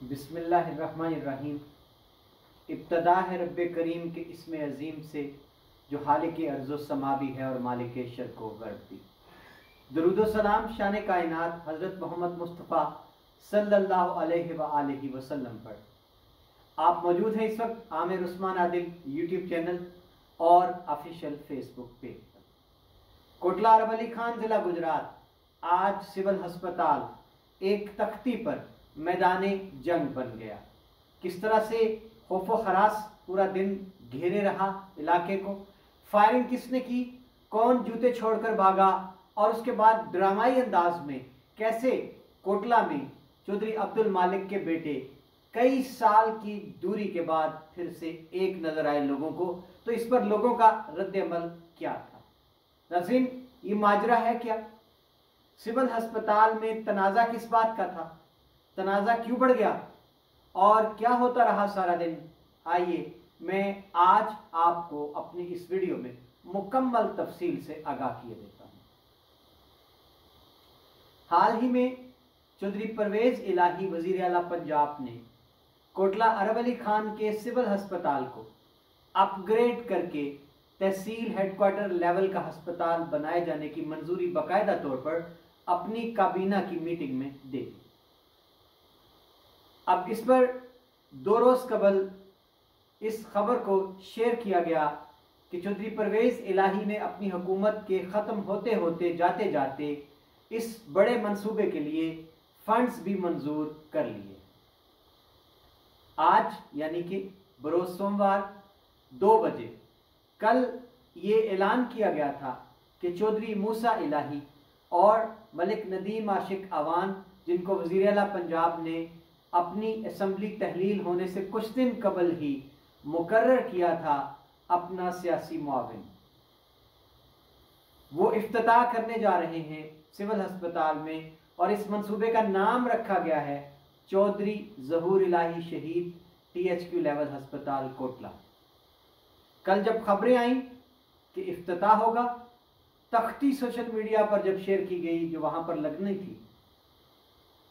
बिस्मिल्लाहिर्रहमानिर्रहीम। इब्तदा है रब्बे करीम के इसमें अजीम से जो खालिक अर्ज़ समा भी है और मालिक शर्क़ व गर्ब भी। दुरूद व सलाम शान कायनात हज़रत मोहम्मद मुस्तफ़ा सल्लल्लाहु अलैहि वसल्लम पर। आप मौजूद हैं इस वक्त आमिर उस्मान आदिल यूट्यूब चैनल और ऑफिशियल फेसबुक पेज पर। कोटला अरब अली खान ज़िला गुजरात आज सिविल अस्पताल एक तख्ती पर मैदाने जंग बन गया। किस तरह से खौफ व खरास पूरा दिन घेरे रहा इलाके को, फायरिंग किसने की, कौन जूते छोड़कर भागा और उसके बाद ड्रामाई अंदाज में कैसे कोटला में चौधरी अब्दुल मालिक के बेटे कई साल की दूरी के बाद फिर से एक नजर आए लोगों को, तो इस पर लोगों का रद्द-ए-अमल क्या था। नाज़रीन, ये माजरा है क्या? सिविल अस्पताल में तनाज़ा किस बात का था, तनाज़ा क्यों बढ़ गया और क्या होता रहा सारा दिन? आइए मैं आज आपको अपनी इस वीडियो में मुकम्मल तफसील से आगाह किए देता हूं। हाल ही में चौधरी परवेज इलाही वजीर आला पंजाब ने कोटला अरब अली खान के सिविल अस्पताल को अपग्रेड करके तहसील हेडक्वार्टर लेवल का अस्पताल बनाए जाने की मंजूरी बाकायदा तौर पर अपनी काबीना की मीटिंग में दे दी। अब इस पर 2 रोज कबल इस खबर को शेयर किया गया कि चौधरी परवेज इलाही ने अपनी हुकूमत के ख़त्म होते होते जाते जाते इस बड़े मंसूबे के लिए फंड्स भी मंजूर कर लिए। आज यानी कि बरोज़ सोमवार 2 बजे कल ये ऐलान किया गया था कि चौधरी मूसा इलाही और मलिक नदीम आशिक अवान, जिनको वज़ीर आला पंजाब ने अपनी असम्बली तहलील होने से कुछ दिन कबल ही मुकर्रर किया था अपना सियासी मुआविन, वो इफ्तिताह करने जा रहे हैं सिविल अस्पताल में और इस मंसूबे का नाम रखा गया है चौधरी ज़हूर इलाही शहीद THQ लेवल अस्पताल कोटला। कल जब खबरें आई कि इफ्तिताह होगा, तख्ती सोशल मीडिया पर जब शेयर की गई जो वहां पर लगनी थी,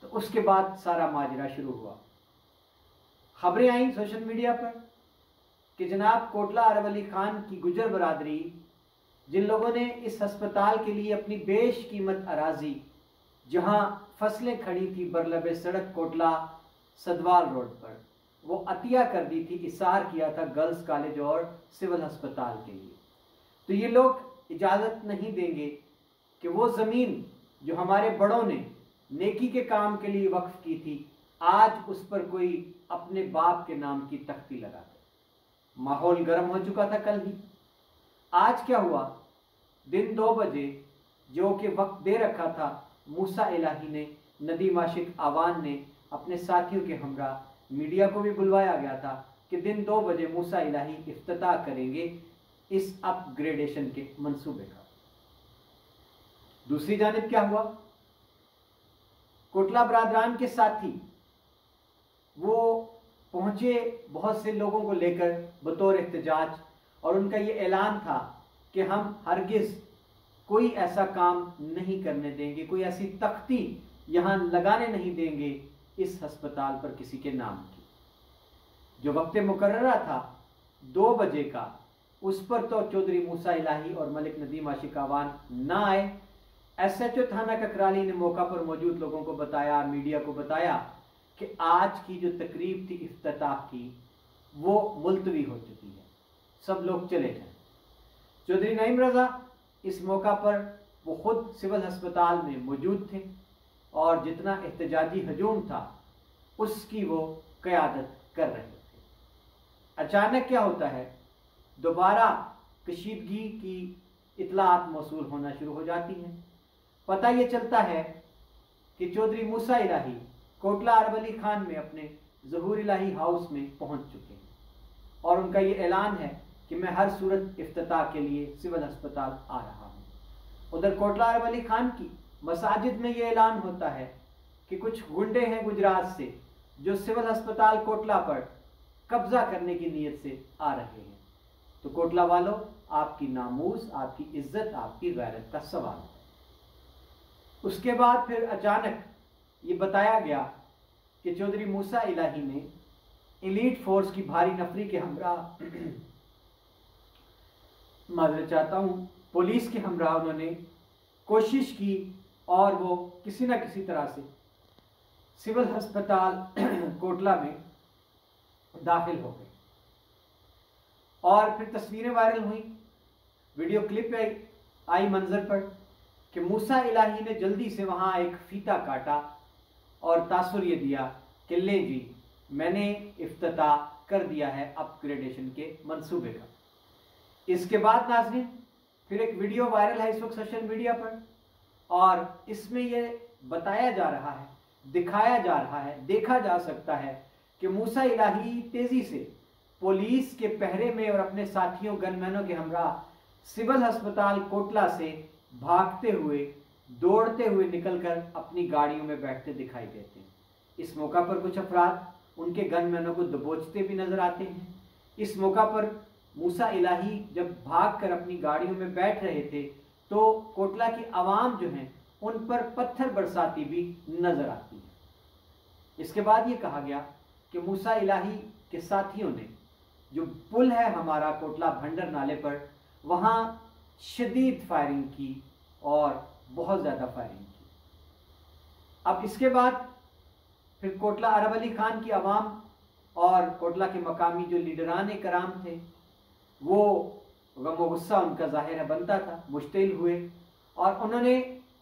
तो उसके बाद सारा माजरा शुरू हुआ। खबरें आई सोशल मीडिया पर कि जनाब कोटला अरब अली खान की गुजर बरादरी, जिन लोगों ने इस अस्पताल के लिए अपनी बेशकीमत अराजी जहां फसलें खड़ी थी बरलबे सड़क कोटला सदवाल रोड पर, वो अतिया कर दी थी, इसार किया था गर्ल्स कॉलेज और सिविल अस्पताल के लिए, तो ये लोग इजाज़त नहीं देंगे कि वो ज़मीन जो हमारे बड़ों ने नेकी के काम के लिए वक्फ की थी, आज उस पर कोई अपने बाप के नाम की तख्ती लगा दे। माहौल गर्म हो चुका था कल ही। आज क्या हुआ? दिन 2 बजे जो कि वक्त दे रखा था, मूसा इलाही ने, नदीम आशिक अवान ने अपने साथियों के हमरा, मीडिया को भी बुलवाया गया था कि दिन 2 बजे मूसा इलाही इफ्तिताह करेंगे इस अपग्रेडेशन के मंसूबे का। दूसरी जानिब क्या हुआ? कोटला बरादरान के साथी वो पहुंचे बहुत से लोगों को लेकर बतौर एहतजाज, और उनका ये ऐलान था कि हम हरगिज कोई ऐसा काम नहीं करने देंगे, कोई ऐसी तख्ती यहां लगाने नहीं देंगे इस अस्पताल पर किसी के नाम की। जो वक्त मुकर्ररा था 2 बजे का, उस पर तो चौधरी मूसा इलाही और मलिक नदीम आशिक अवान ना आए। SHO थाना ककराली ने मौका पर मौजूद लोगों को बताया, मीडिया को बताया कि आज की जो तकरीब थी इफ्तिताह की, वो मुलतवी हो चुकी है, सब लोग चले जाएं। चौधरी नईम रजा इस मौका पर वो खुद सिविल अस्पताल में मौजूद थे और जितना एहतजाजी हजूम था उसकी वो क़यादत कर रहे थे। अचानक क्या होता है, दोबारा कशीदगी की इतलात मौसूल होना शुरू हो जाती हैं। पता ये चलता है कि चौधरी मूसा इलाही कोटला अरब अली खान में अपने ज़हूर इलाही हाउस में पहुंच चुके हैं और उनका ये ऐलान है कि मैं हर सूरत इफ्तिताह के लिए सिविल अस्पताल आ रहा हूं। उधर कोटला अरब अली खान की मसाजिद में ये ऐलान होता है कि कुछ गुंडे हैं गुजरात से जो सिविल अस्पताल कोटला पर कब्जा करने की नीयत से आ रहे हैं। तो कोटला वालों, आपकी नामूस, आपकी इज्जत, आपकी गैरत का सवाल है। उसके बाद फिर अचानक ये बताया गया कि चौधरी मूसा इलाही ने एलीट फोर्स की भारी नफरी के हमरा माजरत चाहता हूं, पुलिस के हमरा उन्होंने कोशिश की और वो किसी न किसी तरह से सिविल अस्पताल कोटला में दाखिल हो गए और फिर तस्वीरें वायरल हुई, वीडियो क्लिप आई मंजर पर कि मूसा इलाही ने जल्दी से वहां एक फीता काटा और तासुर ये दिया कि ले जी मैंने इफ्तिताह कर दिया है अपग्रेडेशन के मंसूबे का। इसके बाद नाज़रीन फिर एक वीडियो वायरल है इस वक्त सोशल मीडिया पर और इसमें यह बताया जा रहा है, दिखाया जा रहा है, देखा जा सकता है कि मूसा इलाही तेजी से पुलिस के पहरे में और अपने साथियों गनमैनों के हमरा सिविल अस्पताल कोटला से भागते हुए दौड़ते हुए निकलकर अपनी गाड़ियों में बैठते दिखाई देते हैं। इस मौका पर कुछ अफराद उनके गनमैनों को दबोचते भी नजर आते हैं। इस मौका पर मूसा इलाही जब भागकर अपनी गाड़ियों में बैठ रहे थे तो कोटला की आवाम जो है उन पर पत्थर बरसाती भी नजर आती है। इसके बाद ये कहा गया कि मूसा इलाही के साथियों ने जो पुल है हमारा कोटला भंडर नाले पर वहां शदीद फायरिंग की और बहुत ज़्यादा फायरिंग की। अब इसके बाद फिर कोटला अरब अली खान की आवाम और कोटला के मकामी जो लीडरान कराम थे वो गम गुस्सा उनका ज़ाहिर बनता था, मुश्तिल हुए और उन्होंने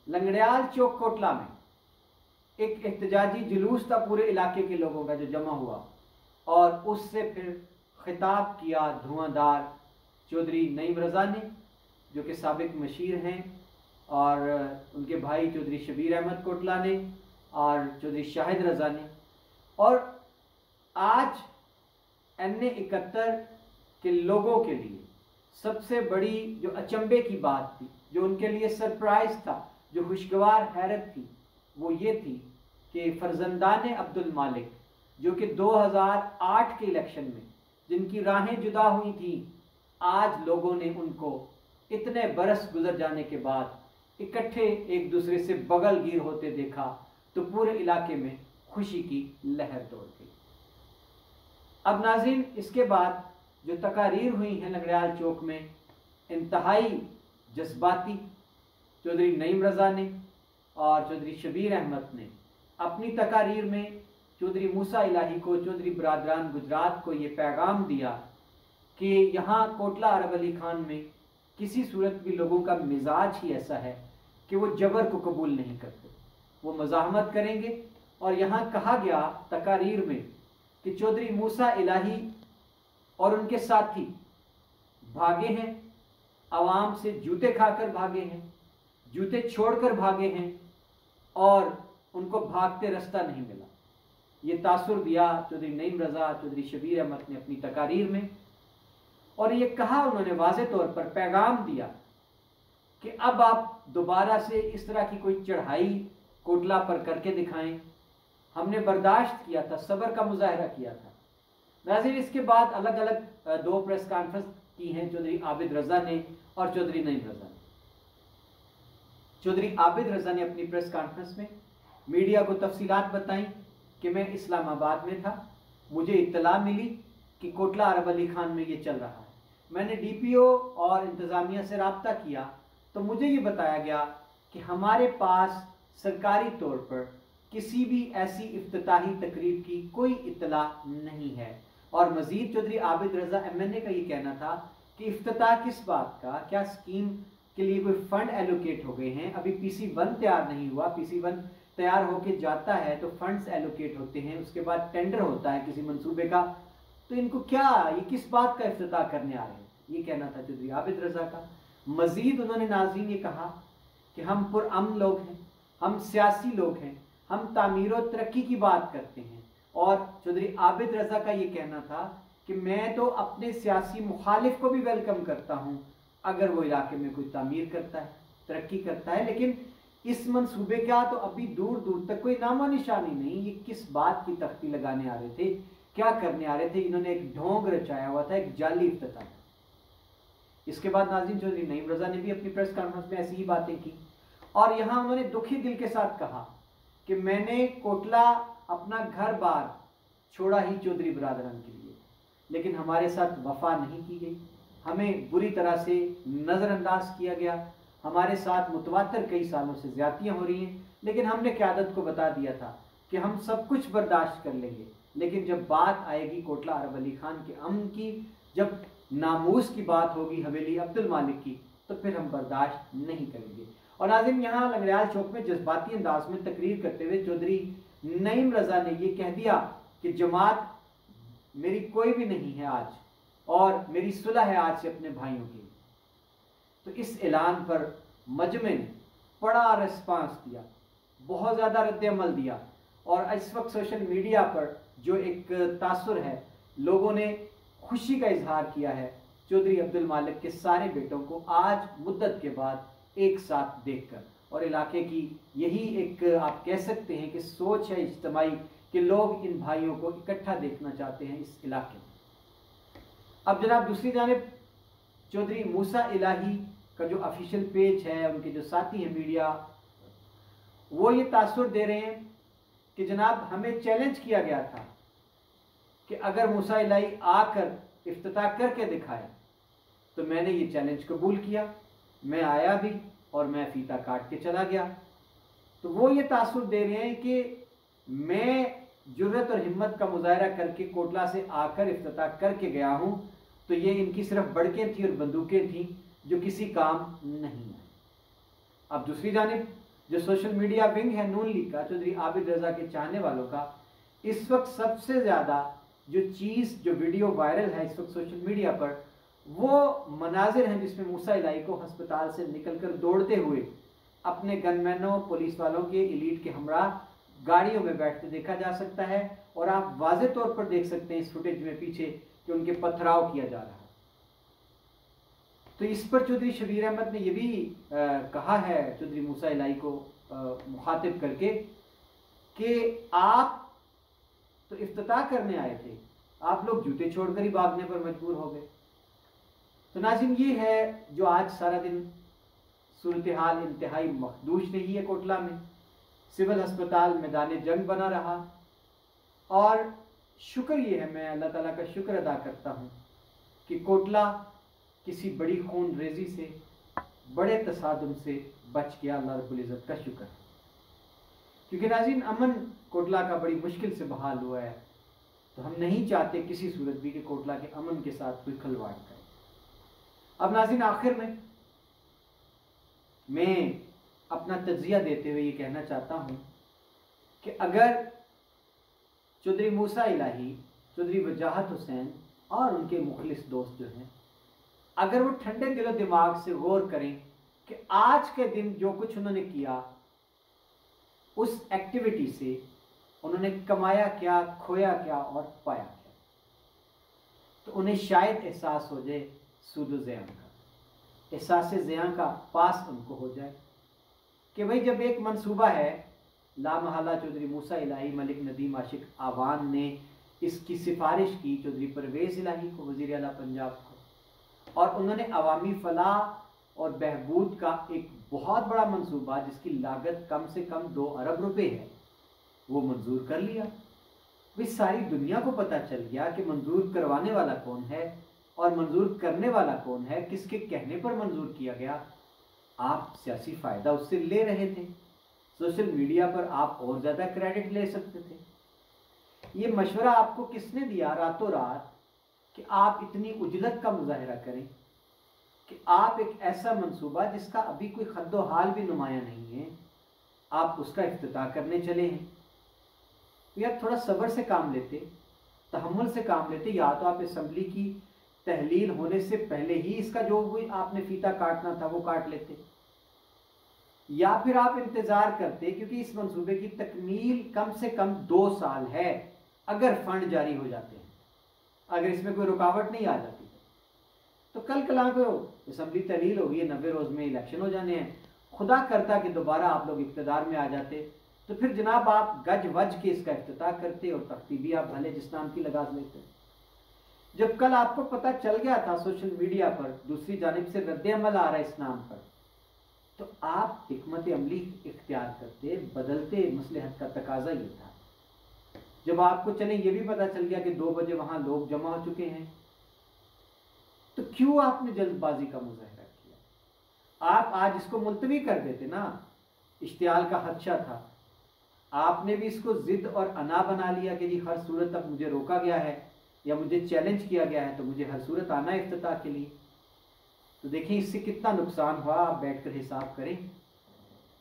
लंगड़ियाल चौक कोटला में एक एहतजाजी जुलूस था पूरे इलाके के लोगों का जो जमा हुआ और उससे फिर खिताब किया धुआंधार चौधरी नईम रज़ा ने जो कि साबिक मशीर हैं और उनके भाई चौधरी शबीर अहमद कोटला ने और चौधरी शाहिद रज़ा ने। और आज NA-71 के लोगों के लिए सबसे बड़ी जो अचंभे की बात थी, जो उनके लिए सरप्राइज था, जो खुशगवार हैरत थी, वो ये थी कि फर्जंदान अब्दुल मालिक जो कि 2008 के इलेक्शन में जिनकी राहें जुदा हुई थी, आज लोगों ने उनको इतने बरस गुजर जाने के बाद इकट्ठे एक दूसरे से बगल गिर होते देखा तो पूरे इलाके में खुशी की लहर दौड़ गई। अब नाज़रीन इसके बाद जो तकारीर हुई हैं लंगड़ियाल चौक में इंतहाई जज्बाती चौधरी नईम रज़ा ने और चौधरी शबीर अहमद ने अपनी तकारीर में चौधरी मूसा इलाही को, चौधरी बरादरान गुजरात को ये पैगाम दिया कि यहाँ कोटला अरब अली खान में किसी सूरत भी लोगों का मिजाज ही ऐसा है कि वो जबर को कबूल नहीं करते, वो मज़ाहमत करेंगे। और यहाँ कहा गया तकारीर में कि चौधरी मूसा इलाही और उनके साथी भागे हैं, आवाम से जूते खाकर भागे हैं, जूते छोड़कर भागे हैं और उनको भागते रास्ता नहीं मिला। ये तासुर दिया चौधरी नईम रज़ा, चौधरी शबीर अहमद ने अपनी तकारीर में और ये कहा उन्होंने वाज़े तौर पर पैगाम दिया कि अब आप दोबारा से इस तरह की कोई चढ़ाई कोटला पर करके दिखाएं। हमने बर्दाश्त किया था, सब्र का मुजाहरा किया था। नाज़रीन इसके बाद अलग अलग दो प्रेस कॉन्फ्रेंस की हैं चौधरी आबिद रज़ा ने और चौधरी नईम रज़ा ने। चौधरी आबिद रज़ा ने अपनी प्रेस कॉन्फ्रेंस में मीडिया को तफसीलात बताई कि मैं इस्लामाबाद में था, मुझे इत्तला मिली कि कोटला अरब अली खान में ये चल रहा है। मैंने DPO और इंतज़ामिया से रब्ता किया तो मुझे ये बताया गया कि हमारे पास सरकारी तौर पर किसी भी ऐसी इफ्तिताही तकरीब की कोई इत्तला नहीं है। और मज़ीद चौधरी आबिद रज़ा MNA का ये कहना था कि इफ्तिताह किस बात का, क्या स्कीम के लिए कोई फंड एलोकेट हो गए हैं, अभी PC1 तैयार नहीं हुआ। PC1 तैयार होके जाता है तो फंड्स एलोकेट होते हैं, उसके बाद टेंडर होता है किसी मंसूबे का, तो इनको क्या, ये किस बात का इफ्तिताह करने आ रहे हैं, ये कहना था चौधरी आबिद रज़ा का। मज़ीद उन्होंने नाज़रीन ये कहा कि हम पुरअमन लोग हैं, हम सियासी लोग हैं, हम तामीर और तरक्की की बात करते हैं। और चौधरी आबिद रज़ा का ये कहना था कि मैं तो अपने सियासी मुखालिफ को भी वेलकम करता हूँ अगर वो इलाके में कोई तामीर करता है, तरक्की करता है, लेकिन इस मंसूबे का तो अभी दूर दूर तक कोई नामो निशानी नहीं। ये किस बात की तख्ती लगाने आ रहे थे, क्या करने आ रहे थे? इन्होंने एक ढोंग रचाया हुआ था, एक जाली इफ्तिताह। इसके बाद नाज़रीन चौधरी नईम रज़ा ने भी अपनी प्रेस कॉन्फ्रेंस में ऐसी ही बातें की और यहाँ उन्होंने दुखी दिल के साथ कहा कि मैंने कोटला अपना घर बार छोड़ा ही चौधरी बिरादरान के लिए, लेकिन हमारे साथ वफा नहीं की गई, हमें बुरी तरह से नज़रअंदाज किया गया, हमारे साथ मुतवातर कई सालों से ज़्यादतियाँ हो रही हैं, लेकिन हमने क़यादत को बता दिया था कि हम सब कुछ बर्दाश्त कर लेंगे, लेकिन जब बात आएगी कोटला अरब अली खान के अमन की, जब नामूस की बात होगी हवेली अब्दुल मालिक की, तो फिर हम बर्दाश्त नहीं करेंगे। और नाज़रीन, यहाँ लंगड़ियाल चौक में जज्बाती अंदाज में तकरीर करते हुए चौधरी नईम रज़ा ने यह कह दिया कि जमात मेरी कोई भी नहीं है आज, और मेरी सुलह है आज से अपने भाइयों की। तो इस ऐलान पर मजमे ने बड़ा रिस्पांस दिया, बहुत ज़्यादा रद्द-ए-अमल दिया, और इस वक्त सोशल मीडिया पर जो एक तासुर है, लोगों ने खुशी का इजहार किया है चौधरी अब्दुल मालिक के सारे बेटों को आज मुद्दत के बाद एक साथ देखकर। और इलाके की यही एक आप कह सकते हैं कि सोच है इज्तिमाई कि लोग इन भाइयों को इकट्ठा देखना चाहते हैं इस इलाके में। अब जनाब दूसरी जानिब चौधरी मूसा इलाही का जो ऑफिशियल पेज है, उनके जो साथी हैं मीडिया, वो ये तासुर दे रहे हैं कि जनाब हमें चैलेंज किया गया था कि अगर मूसा इलाही आकर इफ्तिताह करके दिखाए, तो मैंने ये चैलेंज कबूल किया, मैं आया भी और मैं फीता काट के चला गया। तो वो ये तासुर दे रहे हैं कि मैं जुर्रत और हिम्मत का मुजाहरा करके कोटला से आकर इफ्तिताह करके गया हूँ, तो ये इनकी सिर्फ बड़कें थी और बंदूकें थीं जो किसी काम नहीं आई। अब दूसरी जानिब जो सोशल मीडिया विंग है नून लीग का, चौधरी आबिद रज़ा के चाहने वालों का, इस वक्त सबसे ज़्यादा जो वीडियो वायरल है इस वक्त सोशल मीडिया पर, वो मनाजिर हैं जिसमें मूसा इलाही को अस्पताल से निकलकर दौड़ते हुए अपने गनमैनों, पुलिस वालों के, एलीट के हमरा गाड़ियों में बैठते देखा जा सकता है। और आप वाज़े तौर पर देख सकते हैं इस फुटेज में पीछे कि उनके पथराव किया जा रहा है। तो इस पर चौधरी शबीर अहमद ने यह भी कहा है चौधरी मूसा इलाही को मुखातिब करके कि आप तो इफ्तिताह करने आए थे, आप लोग जूते छोड़कर ही भागने पर मजबूर हो गए। तो नाज़रीन, ये है जो आज सारा दिन सूरत हाल इंतहाई मखदूश रही है कोटला में। सिविल अस्पताल मैदान जंग बना रहा, और शुक्र ये है, मैं अल्लाह ताला का शुक्र अदा करता हूँ कि कोटला किसी बड़ी खून रेजी से, बड़े तसादुम से बच गया। अल्लाह रब्बुल इज़्ज़त का शुक्र है, क्योंकि नाज़रीन अमन कोटला का बड़ी मुश्किल से बहाल हुआ है। तो हम नहीं चाहते किसी सूरत भी कि कोटला के अमन के साथ कोई खिलवाड़ करे। अब नाज़रीन आखिर में मैं अपना तज्जिया देते हुए ये कहना चाहता हूँ कि अगर चौधरी मूसा इलाही, चौधरी वजाहत हुसैन और उनके मुखलिस दोस्त जो हैं, अगर वो ठंडे दिलो दिमाग से गौर करें कि आज के दिन जो कुछ उन्होंने किया, उस एक्टिविटी से उन्होंने कमाया क्या, खोया क्या और पाया क्या, तो उन्हें शायद एहसास हो जाए सूद ज़ियां का, एहसास ज़ियां का पास उनको हो जाए कि भाई जब एक मंसूबा है, लामहला चौधरी मूसा इलाही, मलिक नदीम आशिक आवान ने इसकी सिफारिश की चौधरी परवेज़ इलाही को, वज़ीर आला पंजाब को, और उन्होंने अवामी फलाह और बहबूद का एक बहुत बड़ा मंसूबा जिसकी लागत कम से कम 2 अरब रुपए है, वो मंजूर कर लिया। भाई सारी दुनिया को पता चल गया कि मंजूर करवाने वाला कौन है और मंजूर करने वाला कौन है, किसके कहने पर मंजूर किया गया। आप सियासी फ़ायदा उससे ले रहे थे, सोशल मीडिया पर आप और ज़्यादा क्रेडिट ले सकते थे। ये मशवरा आपको किसने दिया रातों रात कि आप इतनी उजलत का मुजाहरा करें कि आप एक ऐसा मंसूबा जिसका अभी कोई खद्दो हाल भी नुमाया नहीं है, आप उसका इफ्तिताह करने चले हैं। तो यार थोड़ा सब्र से काम लेते, तहम्मुल से काम लेते, या तो आप असम्बली की तहलील होने से पहले ही इसका जो भी आपने फीता काटना था वो काट लेते, या फिर आप इंतज़ार करते, क्योंकि इस मंसूबे की तकमील कम से कम 2 साल है अगर फंड जारी हो जाते हैं, अगर इसमें कोई रुकावट नहीं आ जाती तो कल कला को असम्बली तहलील होगी, 90 रोज़ में इलेक्शन हो जाने हैं। खुदा करता कि दोबारा आप लोग इक़्तिदार में आ जाते, तो फिर जनाब आप गज वज के इसका इफ्तिताह करते और तख्ती भी आप भले जिस नाम की लगा लेते। जब कल आपको पता चल गया था सोशल मीडिया पर दूसरी जानिब से रद्द अमल आ रहा है इस नाम पर, तो आप हिकमत अमली इख्तियार करते, बदलते। मसलहत का तकाजा ये था जब आपको चले ये भी पता चल गया कि 2 बजे वहां लोग जमा हो चुके हैं, तो क्यों आपने जल्दबाजी का मुजाहरा किया? आप आज इसको मुलतवी कर देते ना। इश्तियाल का खदशा था, आपने भी इसको जिद और अना बना लिया कि जी हर सूरत अब मुझे रोका गया है या मुझे चैलेंज किया गया है तो मुझे हर सूरत आना है इफ्तिताह के लिए। तो देखिए इससे कितना नुकसान हुआ, आप बैठकर हिसाब करें।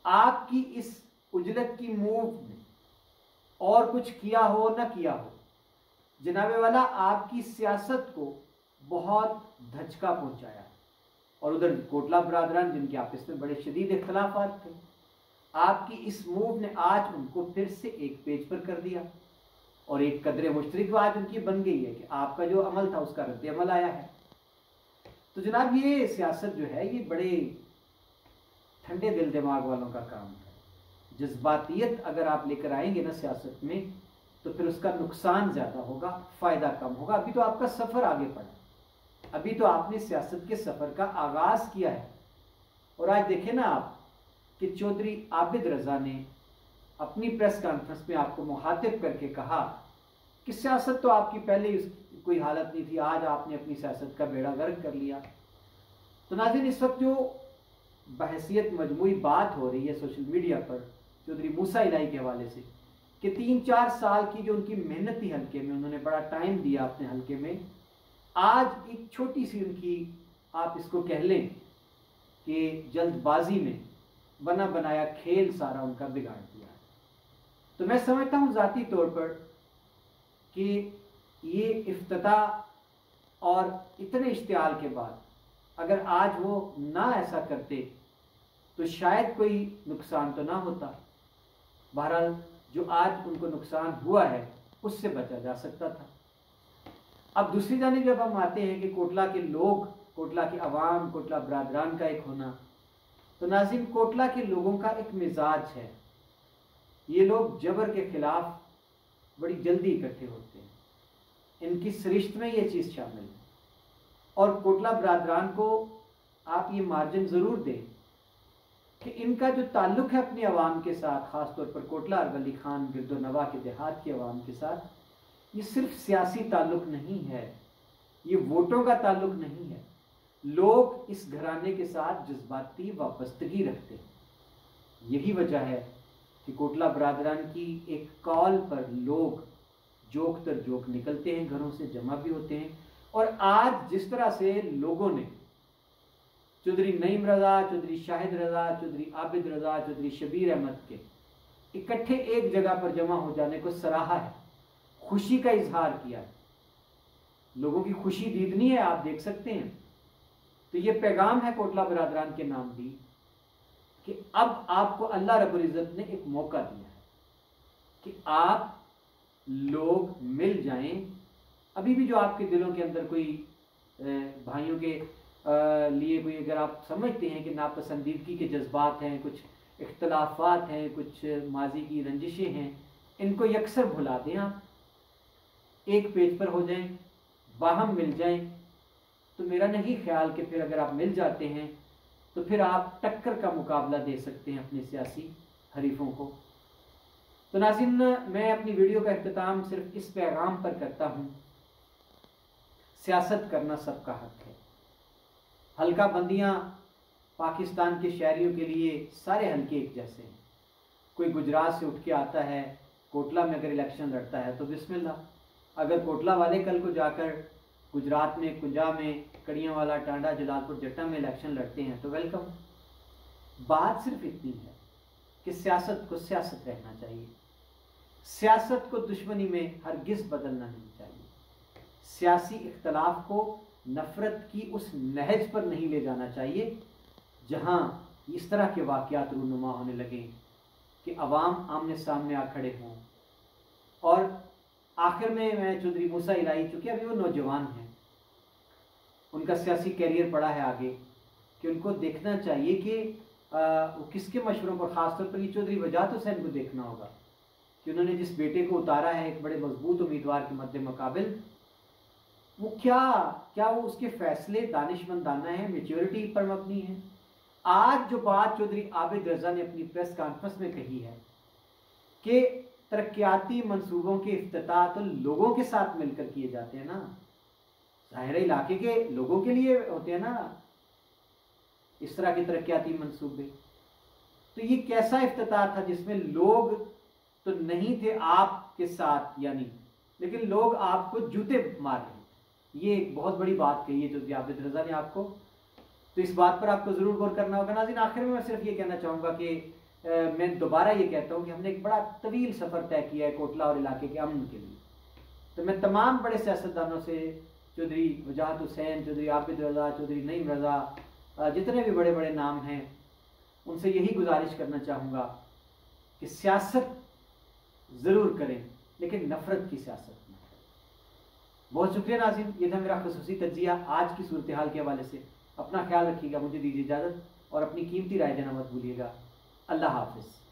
आपकी इस उजलत की मूव में और कुछ किया हो न किया हो, जनाबे वाला आपकी सियासत को बहुत धचका पहुंचाया। और उधर कोटला बरादरान जिनके आपस में बड़े शदीद इख्तलाफात थे, आपकी इस मूव ने आज उनको फिर से एक पेज पर कर दिया और एक कदर मुश्तरक आज उनकी बन गई है कि आपका जो अमल था उसका रद्द अमल आया है। तो जनाब ये सियासत जो है ये बड़े ठंडे दिल दिमाग वालों का काम है। जज्बातियत अगर आप लेकर आएंगे ना सियासत में तो फिर उसका नुकसान ज़्यादा होगा, फ़ायदा कम होगा। अभी तो आपका सफ़र आगे पड़ा, अभी तो आपने सियासत के सफ़र का आगाज़ किया है। और आज देखें ना आप कि चौधरी आबिद रज़ा ने अपनी प्रेस कॉन्फ्रेंस में आपको मुखातिब करके कहा कि सियासत तो आपकी पहले ही कोई हालत नहीं थी, आज आपने अपनी सियासत का बेड़ा गर्क कर लिया। तो नाज़रीन इस वक्त जो बहसियत मजमूई बात हो रही है सोशल मीडिया पर चौधरी मूसा इलाही के हवाले से कि 3-4 साल की जो उनकी मेहनत थी हल्के में, उन्होंने बड़ा टाइम दिया अपने हल्के में, आज एक छोटी सी उनकी आप इसको कह लें कि जल्दबाजी में बना बनाया खेल सारा उनका बिगाड़ दिया है। तो मैं समझता हूँ ज़ाती तौर पर कि ये इफ्तिताह और इतने इश्तियाल के बाद अगर आज वो ना ऐसा करते तो शायद कोई नुकसान तो ना होता। बहरहाल जो आज उनको नुकसान हुआ है उससे बचा जा सकता था। अब दूसरी जानिब जब हम आते हैं कि कोटला के लोग, कोटला की आवाम, कोटला बरादरान का एक होना, तो नाज़रीन कोटला के लोगों का एक मिजाज है, ये लोग जबर के खिलाफ बड़ी जल्दी इकट्ठे होते हैं, इनकी सरिश्त में ये चीज़ शामिल है। और कोटला बरादरान को आप ये मार्जिन ज़रूर दें कि इनका जो ताल्लुक़ है अपनी आवाम के साथ, ख़ास तौर पर कोटला अरवली खान गिरदोनवा के देहात की आवाम के साथ, ये सिर्फ सियासी ताल्लुक़ नहीं है, ये वोटों का ताल्लुक़ नहीं है। लोग इस घराने के साथ जज्बाती वाबस्तगी रखते हैं। यही वजह है कि कोटला बरादरान की एक कॉल पर लोग जोक तर जोक निकलते हैं, घरों से जमा भी होते हैं। और आज जिस तरह से लोगों ने चौधरी नईम रज़ा, चौधरी शाहिद रज़ा, चौधरी आबिद रज़ा, चौधरी शबीर अहमद के इकट्ठे एक जगह पर जमा हो जाने को सराहा है, खुशी का इजहार किया है, लोगों की खुशी दीदनी है, आप देख सकते हैं। तो ये पैगाम है कोटला बरादरान के नाम भी कि अब आपको अल्लाह रब्बुल इज़्ज़त ने एक मौका दिया है कि आप लोग मिल जाएं। अभी भी जो आपके दिलों के अंदर कोई भाइयों के लिए कोई अगर आप समझते हैं कि नापसंदीदगी के जज्बात हैं, कुछ इख्तलाफात हैं, कुछ माजी की रंजिशें हैं, इनको यकसर भुला दें, आप एक पेज पर हो जाएं, बाहम मिल जाएं। तो मेरा नहीं ख्याल कि फिर अगर आप मिल जाते हैं तो फिर आप टक्कर का मुकाबला दे सकते हैं अपने सियासी हरीफों को। तो नाज़रीन मैं अपनी वीडियो का इख्तिताम सिर्फ इस पैगाम पर करता हूँ, सियासत करना सबका हक है। हल्का बंदियाँ पाकिस्तान के शहरियों के लिए सारे हल्के एक जैसे हैं। कोई गुजरात से उठ के आता है, कोटला में अगर इलेक्शन लड़ता है तो बिस्मिल्लाह। अगर कोटला वाले कल को जाकर गुजरात में, कुंजा में, कड़ियांवाला, टांडा, जलालपुर, जट्टा में इलेक्शन लड़ते हैं तो वेलकम। बात सिर्फ इतनी है कि सियासत को सियासत रहना चाहिए, सियासत को दुश्मनी में हरगिज़ बदलना नहीं चाहिए, सियासी इख्तलाफ को नफ़रत की उस नहज पर नहीं ले जाना चाहिए जहाँ इस तरह के वाक़यात रूनुमा होने लगे कि अवाम आमने सामने आ खड़े हों। और आखिर में मैं चौधरी मूसा इलाही, चूँकि अभी वो नौजवान हैं, उनका सियासी कैरियर पड़ा है आगे, कि उनको देखना चाहिए कि वो किसके मशवरों पर, ख़ासतौर पर ये चौधरी वजाहत हुसैन को देखना होगा कि उन्होंने जिस बेटे को उतारा है एक बड़े मजबूत उम्मीदवार के मद्दे मुकाबिल, वो क्या वो उसके फैसले दानिशमंदाना है, मेच्योरिटी पर मबनी है। आज जो बात चौधरी आबिद रज़ा ने अपनी प्रेस कॉन्फ्रेंस में कही है कि तरक्याती मंसूबों के इफ्तिताह तो लोगों के साथ मिलकर किए जाते हैं ना, ज़ाहिर इलाके के लोगों के लिए होते हैं ना इस तरह के तरक्याती मंसूबे। तो ये कैसा इफ्तिताह था जिसमें लोग तो नहीं थे आपके साथ यानी, लेकिन लोग आपको जूते मार रहे थे। ये एक बहुत बड़ी बात कही है जो आबिद रज़ा ने आपको, तो इस बात पर आपको ज़रूर गौर करना होगा। नाज़रीन, आखिर में मैं सिर्फ ये कहना चाहूँगा कि मैं दोबारा ये कहता हूँ कि हमने एक बड़ा तवील सफ़र तय किया है कोटला और इलाके के अमन के लिए। तो मैं तमाम बड़े सियासतदानों से, चौधरी वजाहत हुसैन, चौधरी आबिद रज़ा, चौधरी नईम रज़ा, जितने भी बड़े बड़े नाम हैं, उनसे यही गुजारिश करना चाहूँगा कि सियासत ज़रूर करें लेकिन नफ़रत की सियासत नहीं। बहुत शुक्रिया नाज़रीन, ये था मेरा ख़ुसूसी तज्ज़िया आज की सूरत हाल के हवाले से। अपना ख्याल रखिएगा, मुझे दीजिए इजाज़त और अपनी कीमती राय देना मत भूलिएगा। अल्लाह हाफ़िज़।